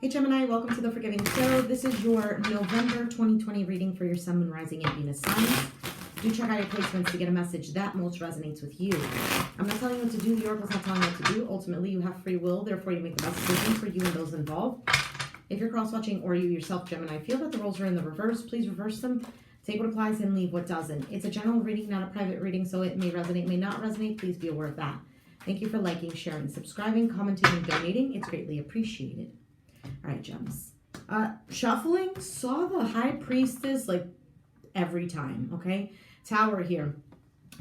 Hey Gemini, welcome to the Forgiving Tarot. This is your November 2020 reading for your Sun, Moon, Rising, and Venus signs. Do check out your placements to get a message that most resonates with you. I'm not telling you what to do. The Oracle's not telling you what to do. Ultimately, you have free will. Therefore, you make the best decision for you and those involved. If you're cross-watching or you yourself, Gemini, feel that the roles are in the reverse, please reverse them. Take what applies and leave what doesn't. It's a general reading, not a private reading, so it may resonate, may not resonate. Please be aware of that. Thank you for liking, sharing, subscribing, commenting, and donating. It's greatly appreciated. All right, gems. Shuffling, saw the High Priestess like every time, okay? Tower here.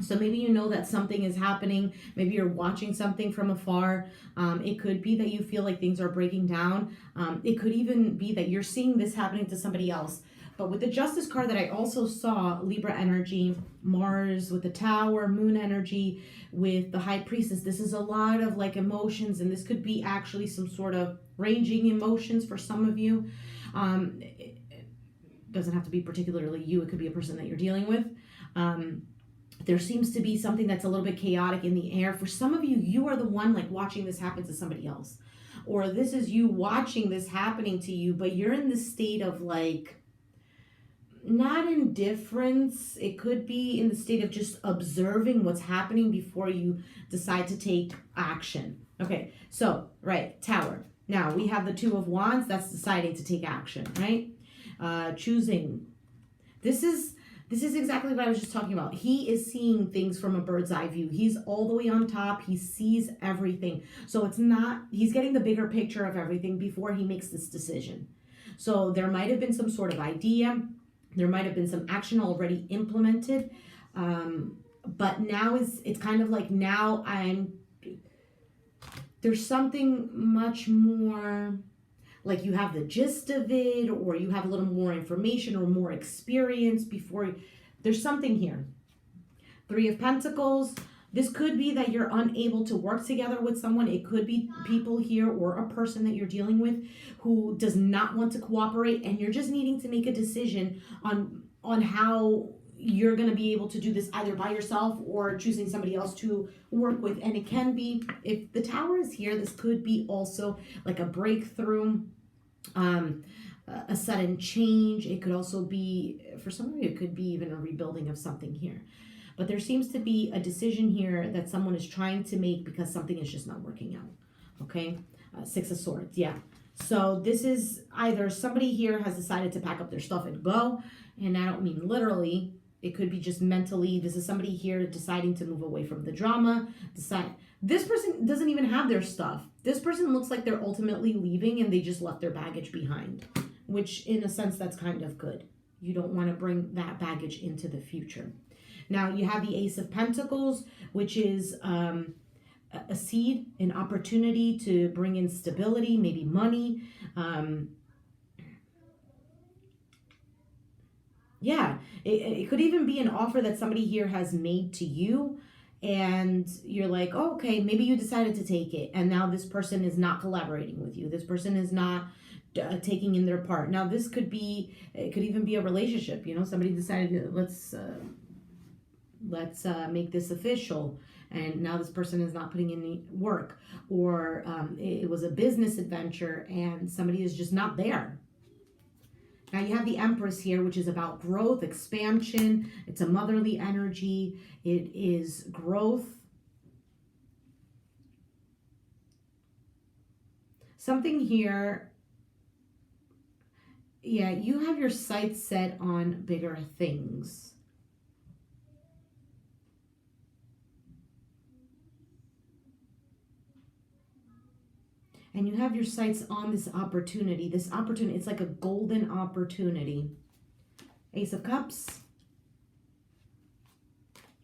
So maybe you know that something is happening. Maybe you're watching something from afar. It could be that you feel like things are breaking down. It could even be that you're seeing this happening to somebody else. But with the Justice card that I also saw, Libra energy, Mars with the Tower, Moon energy with the High Priestess, this is a lot of like emotions, and this could be actually some sort of ranging emotions for some of you. It doesn't have to be particularly you. It could be a person that you're dealing with. There seems to be something that's a little bit chaotic in the air. For some of you, you are the one like watching this happen to somebody else. Or this is you watching this happening to you, but you're in this state of like, not indifference. It could be in the state of just observing what's happening before you decide to take action. Okay, so, right, Tower. Now, we have the Two of Wands. That's deciding to take action, right? Choosing. This is exactly what I was just talking about. He is seeing things from a bird's eye view. He's all the way on top. He sees everything. So it's not, he's getting the bigger picture of everything before he makes this decision. So there might have been some sort of idea. There might have been some action already implemented. But now it's kind of like now there's something much more, like you have the gist of it, or you have a little more information or more experience before. There's something here. Three of Pentacles. This could be that you're unable to work together with someone. It could be people here or a person that you're dealing with who does not want to cooperate, and you're just needing to make a decision on how you're going to be able to do this either by yourself or choosing somebody else to work with. And it can be, if the Tower is here, this could be also like a breakthrough, a sudden change. It could also be, for some of you, it could be even a rebuilding of something here. But there seems to be a decision here that someone is trying to make because something is just not working out. Okay? Six of Swords. Yeah. So this is either somebody here has decided to pack up their stuff and go. And I don't mean literally. It could be just mentally. This is somebody here deciding to move away from the drama. This person doesn't even have their stuff. This person looks like they're ultimately leaving and they just left their baggage behind. Which in a sense, that's kind of good. You don't want to bring that baggage into the future. Now, you have the Ace of Pentacles, which is a seed, an opportunity to bring in stability, maybe money. Yeah, it could even be an offer that somebody here has made to you. And you're like, oh, okay, maybe you decided to take it. And now this person is not collaborating with you. This person is not taking in their part. Now, this could be, it could even be a relationship. You know, somebody decided, let's make this official, and now this person is not putting in any work, or it was a business adventure and somebody is just not there. Now you have the Empress here, which is about growth, expansion. It's a motherly energy. It is growth. Something here, yeah, you have your sights set on bigger things. And you have your sights on this opportunity. This opportunity, it's like a golden opportunity. Ace of Cups.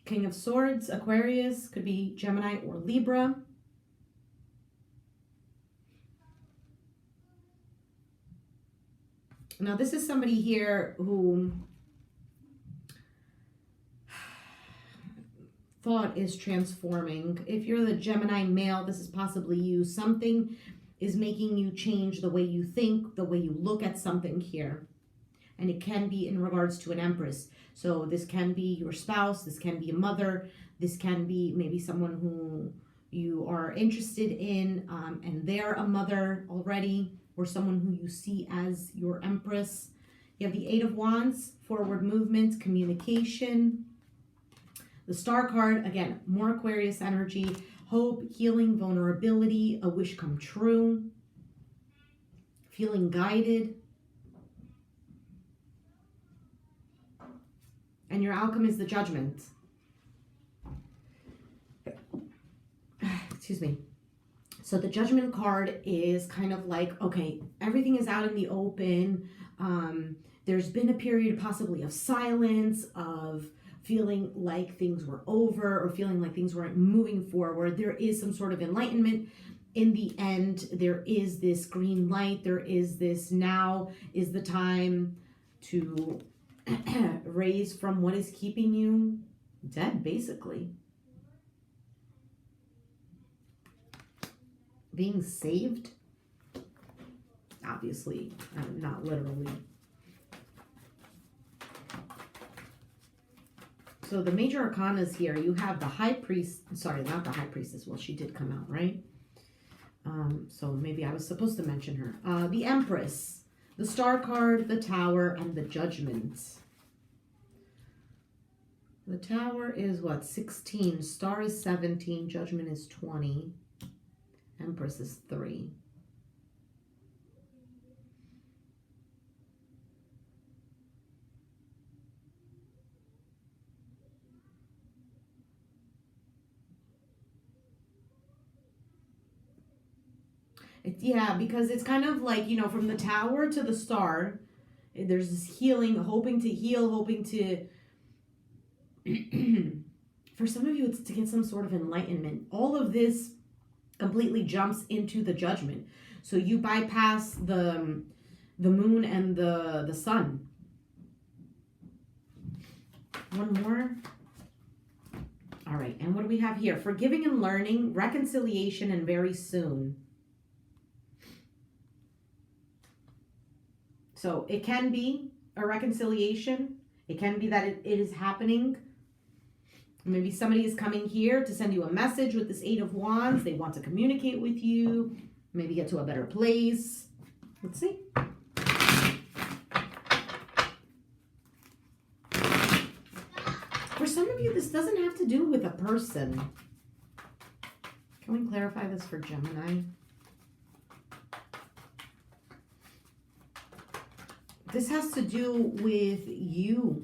King of Swords, Aquarius, could be Gemini or Libra. Now this is somebody here who thought is transforming. If you're the Gemini male, this is possibly you. Something is making you change the way you think, the way you look at something here. And it can be in regards to an Empress. So this can be your spouse, this can be a mother, this can be maybe someone who you are interested in, and they're a mother already. or someone who you see as your Empress. You have the Eight of Wands, forward movement, communication. The Star card, again, more Aquarius energy, hope, healing, vulnerability, a wish come true, feeling guided. And your outcome is the Judgment. Excuse me. So the Judgment card is kind of like, okay, everything is out in the open. There's been a period possibly of silence, of feeling like things were over or feeling like things weren't moving forward. There is some sort of enlightenment. In the end, there is this green light. There is this, now is the time to raise from what is keeping you dead, basically. Being saved, obviously, not literally. So the major arcanas here, you have the High Priest, sorry, not the High Priestess. Well, she did come out, right? So maybe I was supposed to mention her. The Empress, the Star card, the Tower, and the Judgment. The Tower is what? 16. Star is 17. Judgment is 20. Empress is 3. Yeah, because it's kind of like, you know, from the Tower to the Star, there's this healing, hoping to heal, hoping to... For some of you, it's to get some sort of enlightenment. All of this completely jumps into the Judgment. So you bypass the moon and the sun. One more. All right, and what do we have here? Forgiving and learning, reconciliation, and very soon. So it can be a reconciliation. It can be that it is happening. Maybe somebody is coming here to send you a message with this Eight of Wands. They want to communicate with you, maybe get to a better place. Let's see. For some of you, this doesn't have to do with a person. Can we clarify this for Gemini? This has to do with you.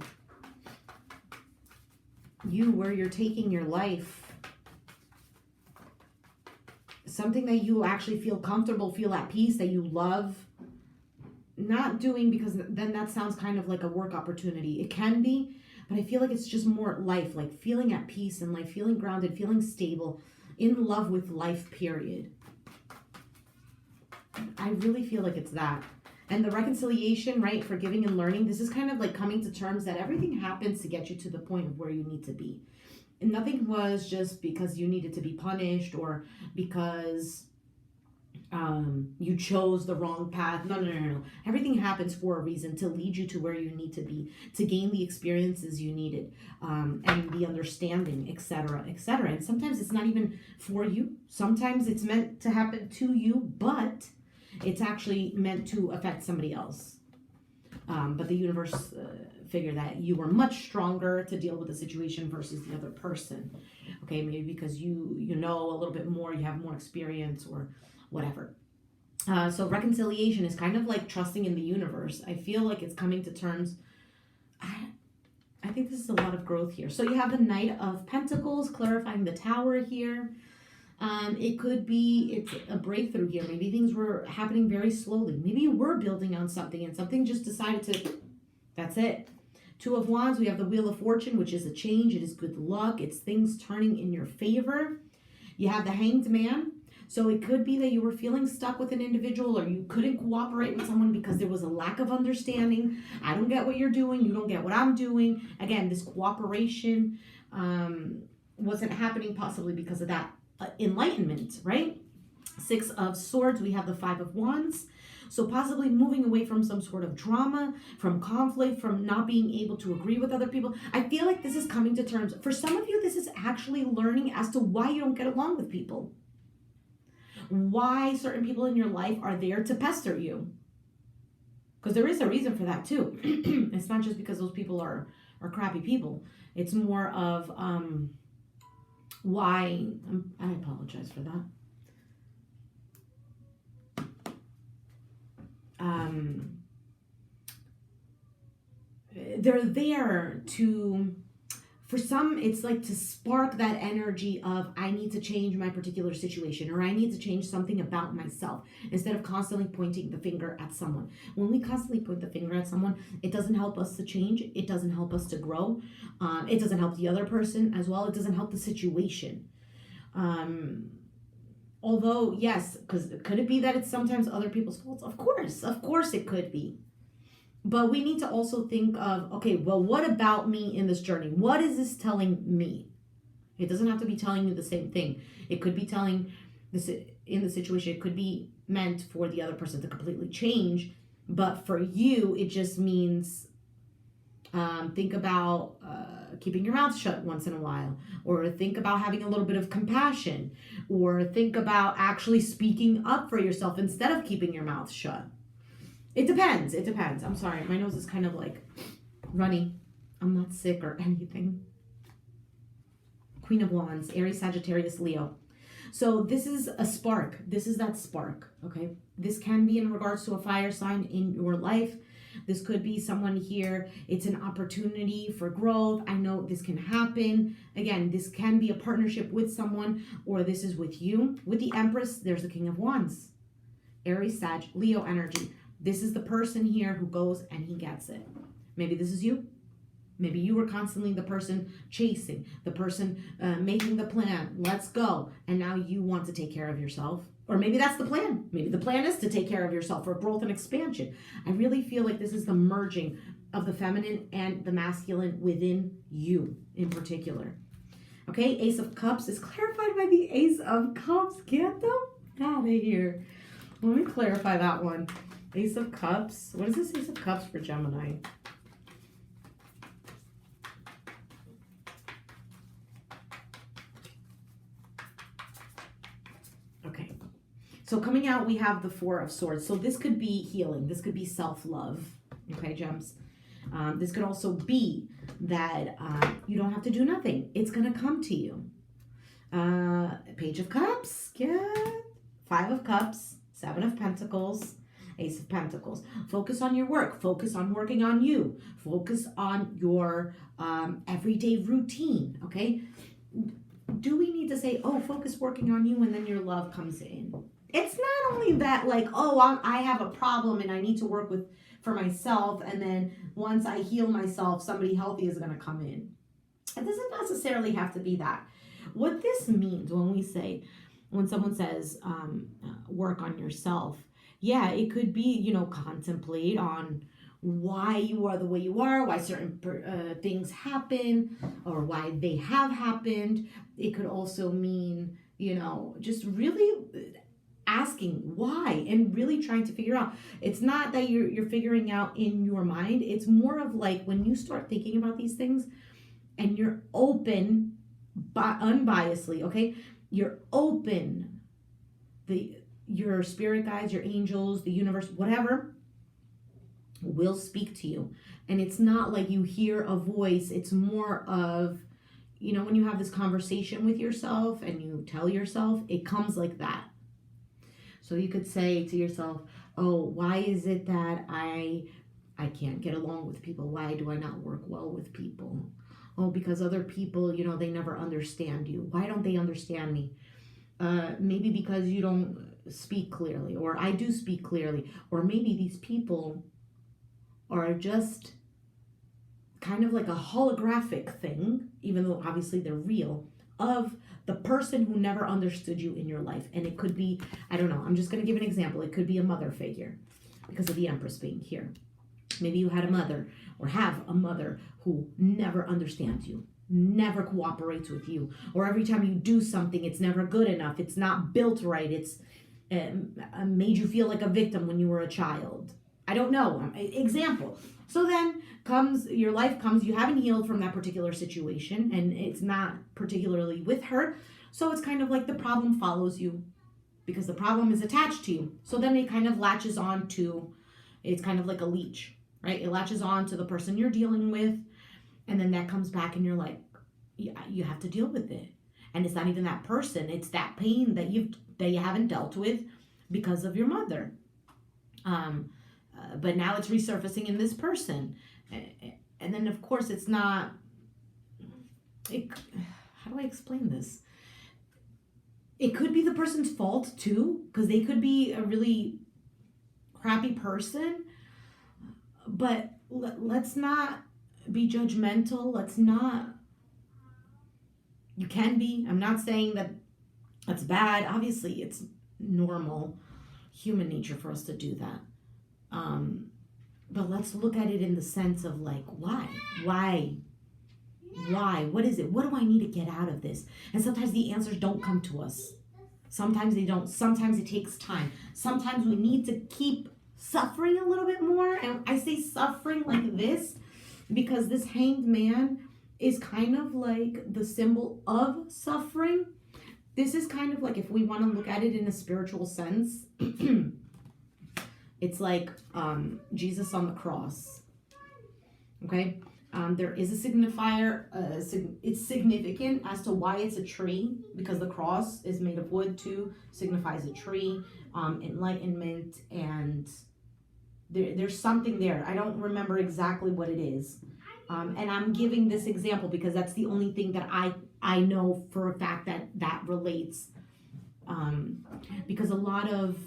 You, where you're taking your life. Something that you actually feel comfortable, feel at peace, that you love. Not doing, because then that sounds kind of like a work opportunity. It can be, but I feel like it's just more life, like feeling at peace in life, feeling grounded, feeling stable, in love with life, period. I really feel like it's that. And the reconciliation, right, forgiving and learning, this is kind of like coming to terms that everything happens to get you to the point of where you need to be. And nothing was just because you needed to be punished or because you chose the wrong path. No. Everything happens for a reason, to lead you to where you need to be, to gain the experiences you needed, and the understanding, etc., etc. And sometimes it's not even for you. Sometimes it's meant to happen to you, but it's actually meant to affect somebody else. But the universe figured that you were much stronger to deal with the situation versus the other person. Okay, maybe because you know a little bit more, you have more experience or whatever. So reconciliation is kind of like trusting in the universe. I feel like it's coming to terms. I think this is a lot of growth here. So you have the Knight of Pentacles, clarifying the Tower here. It could be, it's a breakthrough here. Maybe things were happening very slowly. Maybe you were building on something and something just decided to, that's it. Two of Wands, we have the Wheel of Fortune, which is a change. It is good luck. It's things turning in your favor. You have the Hanged Man. So it could be that you were feeling stuck with an individual, or you couldn't cooperate with someone because there was a lack of understanding. I don't get what you're doing. You don't get what I'm doing. Again, this cooperation wasn't happening possibly because of that enlightenment, right? Six of Swords, we have the Five of Wands. So possibly moving away from some sort of drama, from conflict, from not being able to agree with other people. I feel like this is coming to terms. For some of you, this is actually learning as to why you don't get along with people. why certain people in your life are there to pester you. Because there is a reason for that too. It's not just because those people are crappy people. It's more of why. I apologize for that. They're there to, for some, it's like to spark that energy of, I need to change my particular situation, or I need to change something about myself, instead of constantly pointing the finger at someone. When we constantly point the finger at someone, it doesn't help us to change. It doesn't help us to grow. It doesn't help the other person as well. It doesn't help the situation. Although, yes, because could it be that it's sometimes other people's faults? Of course it could be. But we need to also think of, okay, well, what about me in this journey? What is this telling me? It doesn't have to be telling you the same thing. It could be telling this in the situation. It could be meant for the other person to completely change. But for you, it just means think about keeping your mouth shut once in a while, or think about having a little bit of compassion, or think about actually speaking up for yourself instead of keeping your mouth shut. It depends. I'm sorry. My nose is kind of like runny. I'm not sick or anything. Queen of Wands, Aries, Sagittarius, Leo. So this is a spark. This is that spark, okay? This can be in regards to a fire sign in your life. This could be someone here. It's an opportunity for growth. I know this can happen. Again, this can be a partnership with someone, or this is with you. With the Empress, there's the King of Wands. Aries, Sag, Leo energy. This is the person here who goes and he gets it. Maybe this is you. Maybe you were constantly the person chasing, the person making the plan. Let's go. And now you want to take care of yourself. Or maybe that's the plan. Maybe the plan is to take care of yourself for growth and expansion. I really feel like this is the merging of the feminine and the masculine within you in particular. Okay, Ace of Cups is clarified by the Ace of Cups. Get them out of here. Let me clarify that one. Ace of Cups. What is this Ace of Cups for Gemini? Okay. So coming out, we have the Four of Swords. So this could be healing. This could be self-love. Okay, Gems. This could also be that you don't have to do nothing. It's going to come to you. Page of Cups. Yeah. Five of Cups. Seven of Pentacles. Ace of Pentacles. Focus on your work. Focus on working on you. Focus on your everyday routine, okay? Do we need to say, oh, focus working on you, and then your love comes in? It's not only that, like, oh, I have a problem and I need to work for myself, and then once I heal myself, somebody healthy is going to come in. It doesn't necessarily have to be that. What this means when someone says work on yourself, yeah, it could be, contemplate on why you are the way you are, why certain things happen, or why they have happened. It could also mean, just really asking why and really trying to figure out. It's not that you're figuring out in your mind. It's more of like when you start thinking about these things and you're open, unbiasedly, okay? You're open. Your spirit guides, your angels, the universe, whatever, will speak to you. And it's not like you hear a voice. It's more of, when you have this conversation with yourself and you tell yourself, it comes like that. So you could say to yourself, oh, why is it that I can't get along with people? Why do I not work well with people? Oh, because other people, they never understand you. Why don't they understand me? Maybe because you don't speak clearly, or I do speak clearly, or maybe these people are just kind of like a holographic thing, even though obviously they're real, of the person who never understood you in your life. And it could be, I don't know, I'm just going to give an example. It could be a mother figure because of the Empress being here. Maybe you had a mother or have a mother who never understands you, never cooperates with you, or every time you do something, it's never good enough. It's not built right. It's made you feel like a victim when you were a child. I don't know. Example. So then your life comes, you haven't healed from that particular situation, and it's not particularly with her. So it's kind of like the problem follows you. because the problem is attached to you. So then it kind of latches on to, it's kind of like a leech, right? It latches on to the person you're dealing with, and then that comes back and you're like, yeah, you have to deal with it. And it's not even that person, it's that pain that you haven't dealt with because of your mother. But now it's resurfacing in this person. And then of course it's not, how do I explain this? It could be the person's fault too, because they could be a really crappy person, but let's not be judgmental. Let's not, you can be, I'm not saying that that's bad. Obviously it's normal human nature for us to do that. But let's look at it in the sense of like, why? What is it? What do I need to get out of this? And sometimes the answers don't come to us. Sometimes they don't. Sometimes it takes time. Sometimes we need to keep suffering a little bit more. And I say suffering like this because this Hanged Man is kind of like the symbol of suffering. This is kind of like, if we want to look at it in a spiritual sense, it's like Jesus on the cross. Okay? There is a signifier. It's significant as to why it's a tree, because the cross is made of wood too, signifies a tree, enlightenment, and there's something there. I don't remember exactly what it is. And I'm giving this example because that's the only thing that I know for a fact that relates. Because a lot of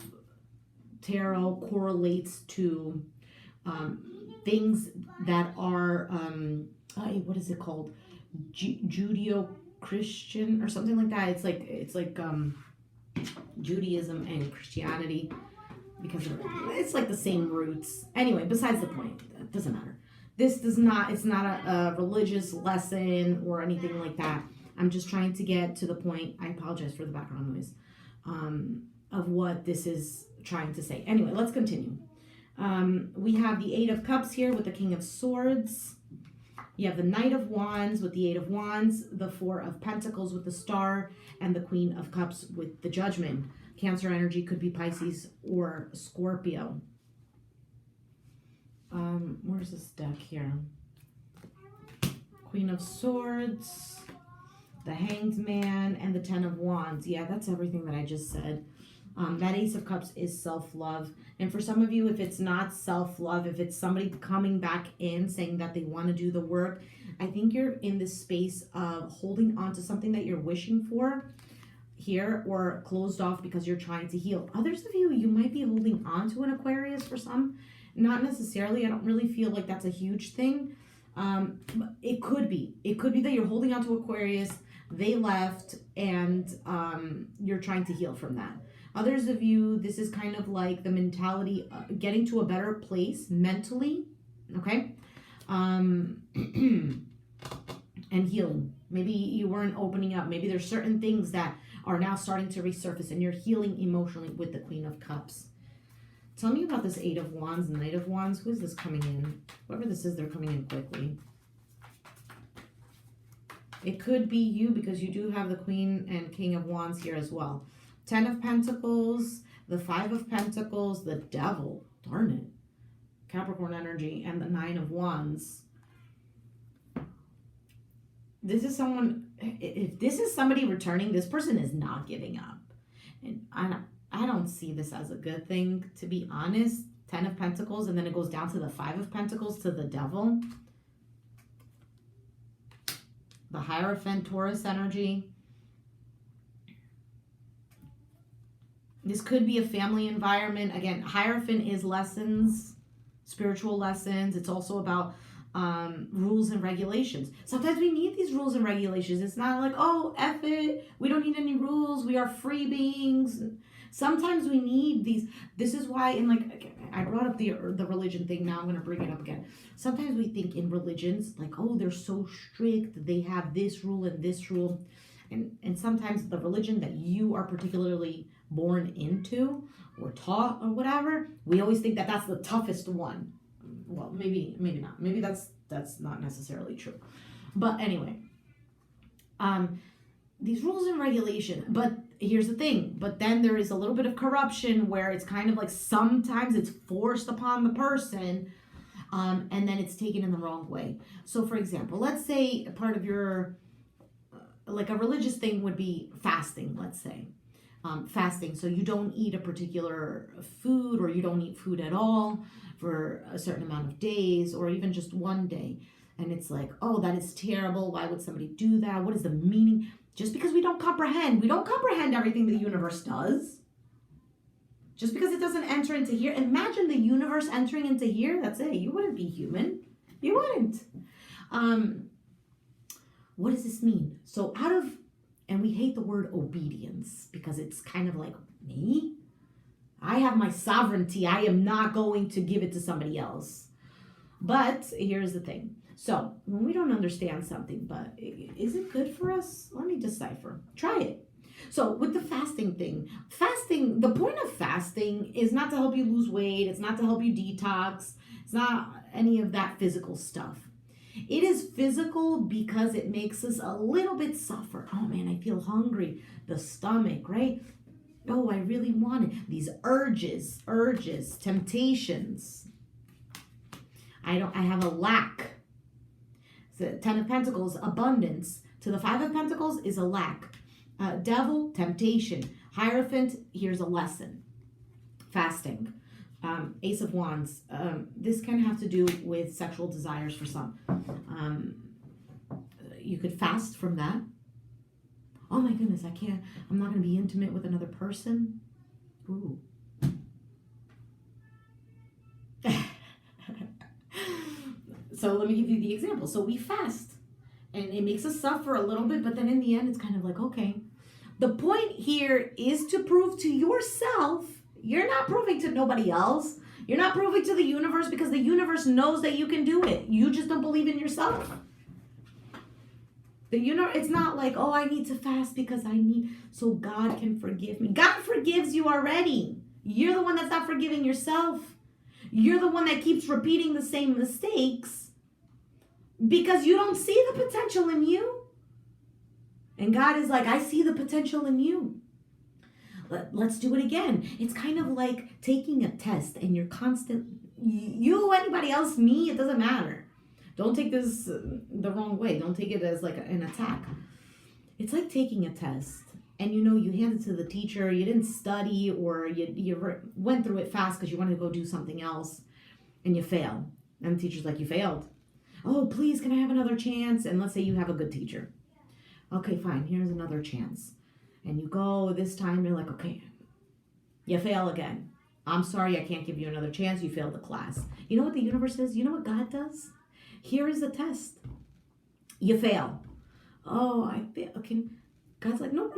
tarot correlates to things that are, what is it called? Judeo-Christian or something like that. It's like Judaism and Christianity, because it's like the same roots. Anyway, besides the point, it doesn't matter. It's not a religious lesson or anything like that. I'm just trying to get to the point, I apologize for the background noise, of what this is trying to say. Anyway, let's continue. We have the Eight of Cups here with the King of Swords. You have the Knight of Wands with the Eight of Wands, the Four of Pentacles with the Star, and the Queen of Cups with the Judgment. Cancer energy could be Pisces or Scorpio. Where's this deck here? Queen of Swords, the Hanged Man, and the Ten of Wands. Yeah, that's everything that I just said. That Ace of Cups is self-love. And for some of you, if it's not self-love, if it's somebody coming back in saying that they want to do the work, I think you're in this space of holding on to something that you're wishing for here, or closed off because you're trying to heal. Others of you, you might be holding on to an Aquarius for some. Not necessarily. I don't really feel like that's a huge thing. It could be. It could be that you're holding on to Aquarius, they left, and you're trying to heal from that. Others of you, this is kind of like the mentality, getting to a better place mentally, okay? And healing. Maybe you weren't opening up. Maybe there's certain things that are now starting to resurface and you're healing emotionally with the Queen of Cups. Tell me about this Eight of Wands and Knight of Wands. Who is this coming in? Whoever this is, they're coming in quickly. It could be you because you do have the Queen and King of Wands here as well. Ten of Pentacles, the Five of Pentacles, the Devil, darn it, Capricorn energy, and the Nine of Wands. This is someone, if this is somebody returning, this person is not giving up. And I don't see this as a good thing, to be honest. Ten of Pentacles, and then it goes down to the Five of Pentacles, to the Devil. The Hierophant, Taurus energy. This could be a family environment. Again, Hierophant is lessons, spiritual lessons. It's also about rules and regulations. Sometimes we need these rules and regulations. It's not like, oh, F it, we don't need any rules, we are free beings. Sometimes we need these. This is why, in like, I brought up the religion thing, now I'm going to bring it up again. Sometimes we think in religions, like, oh, they're so strict, they have this rule and this rule. And sometimes the religion that you are particularly born into or taught or whatever, we always think that that's the toughest one. Well, maybe not. Maybe that's not necessarily true. But anyway, these rules and regulation, but here's the thing, but then there is a little bit of corruption where it's kind of like sometimes it's forced upon the person, and then it's taken in the wrong way. So for example, let's say part of your, like a religious thing would be fasting, let's say. Fasting, so you don't eat a particular food, or you don't eat food at all for a certain amount of days, or even just one day. And it's like, oh, that is terrible. Why would somebody do that? What is the meaning? Just because we don't comprehend everything the universe does. Just because it doesn't enter into here. Imagine the universe entering into here. That's it. You wouldn't be human. You wouldn't. What does this mean? So and we hate the word obedience because it's kind of like, me? I have my sovereignty. I am not going to give it to somebody else. But here's the thing. So when we don't understand something, but is it good for us? Let me decipher. Try it. So with the fasting thing, the point of fasting is not to help you lose weight. It's not to help you detox. It's not any of that physical stuff. It is physical because it makes us a little bit suffer. Oh man, I feel hungry. The stomach, right? Oh, I really want it. These urges, temptations. I have a lack. The 10 of Pentacles, abundance. To the 5 of Pentacles is a lack. Devil, temptation. Hierophant, here's a lesson. Fasting. Ace of Wands. This can have to do with sexual desires for some. You could fast from that. Oh my goodness, I'm not going to be intimate with another person. Ooh. So let me give you the example. So we fast and it makes us suffer a little bit, but then in the end, it's kind of like, okay. The point here is to prove to yourself. You're not proving to nobody else. You're not proving to the universe because the universe knows that you can do it. You just don't believe in yourself. It's not like, oh, I need to fast because so God can forgive me. God forgives you already. You're the one that's not forgiving yourself. You're the one that keeps repeating the same mistakes because you don't see the potential in you. And God is like, I see the potential in you. Let's do it again. It's kind of like taking a test and you're anybody else, me, it doesn't matter. Don't take this the wrong way. Don't take it as like an attack. It's like taking a test and you hand it to the teacher, you didn't study, or you went through it fast because you wanted to go do something else and you fail. And the teacher's like, you failed. Oh, please, can I have another chance? And let's say you have a good teacher. Okay, fine, here's another chance. And you go this time, you're like, okay, you fail again. I'm sorry, I can't give you another chance. You failed the class. You know what the universe is? You know what God does? Here is the test. You fail. Oh, I fail. Okay. God's like, no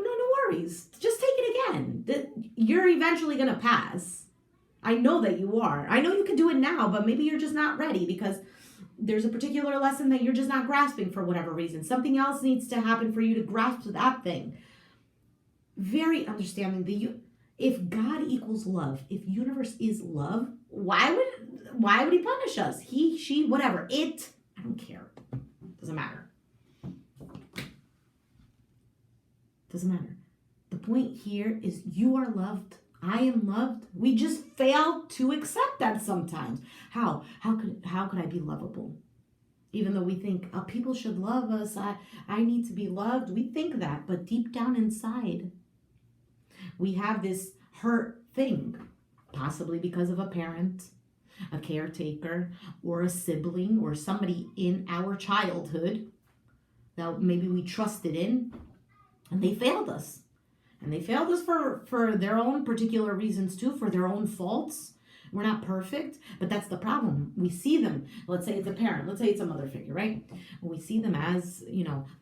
worries. Just take it again. You're eventually going to pass. I know that you are. I know you can do it now, but maybe you're just not ready because there's a particular lesson that you're just not grasping for whatever reason. Something else needs to happen for you to grasp that thing. Very understanding. If God equals love, if universe is love, why would he punish us? He, she, whatever. I don't care. Doesn't matter. Doesn't matter. The point here is you are loved. I am loved. We just fail to accept that sometimes. How could I be lovable? Even though we think people should love us, I need to be loved. We think that, but deep down inside, we have this hurt thing, possibly because of a parent, a caretaker, or a sibling, or somebody in our childhood that maybe we trusted in, and they failed us. And they failed us for their own particular reasons too, for their own faults. We're not perfect, but that's the problem. We see them. Let's say it's a parent. Let's say it's a mother figure, right? We see them as,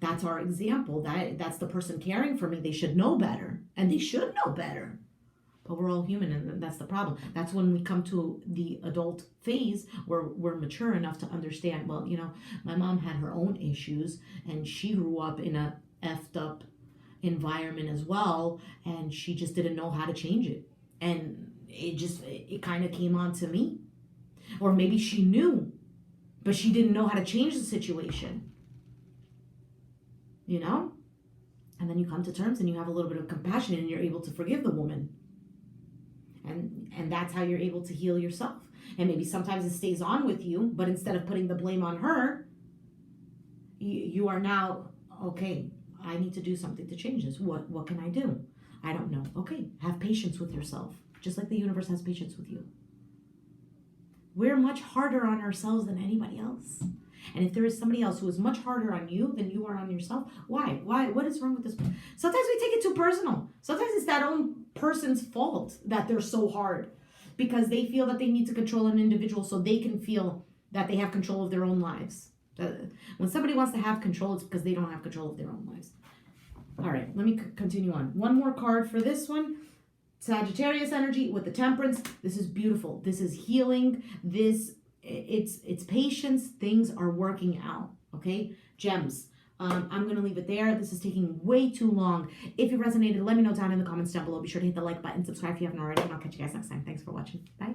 that's our example. That's the person caring for me. They should know better. And they should know better. But we're all human, and that's the problem. That's when we come to the adult phase where we're mature enough to understand, well, my mom had her own issues, and she grew up in a effed up environment as well, and she just didn't know how to change it. And it kind of came on to me. Or maybe she knew, but she didn't know how to change the situation. And then you come to terms and you have a little bit of compassion and you're able to forgive the woman. And that's how you're able to heal yourself. And maybe sometimes it stays on with you, but instead of putting the blame on her, you are now, okay, I need to do something to change this. What can I do? I don't know. Okay, have patience with yourself, just like the universe has patience with you. We're much harder on ourselves than anybody else. And if there is somebody else who is much harder on you than you are on yourself, why? What is wrong with this? Sometimes we take it too personal. Sometimes it's that own person's fault that they're so hard because they feel that they need to control an individual so they can feel that they have control of their own lives. When somebody wants to have control, it's because they don't have control of their own lives. All right, let me continue on. One more card for this one. Sagittarius energy with the Temperance. This is beautiful. This is healing. It's patience. Things are working out. Okay, gems. I'm going to leave it there. This is taking way too long. If it resonated, let me know down in the comments down below. Be sure to hit the like button, subscribe if you haven't already, and I'll catch you guys next time. Thanks for watching. Bye.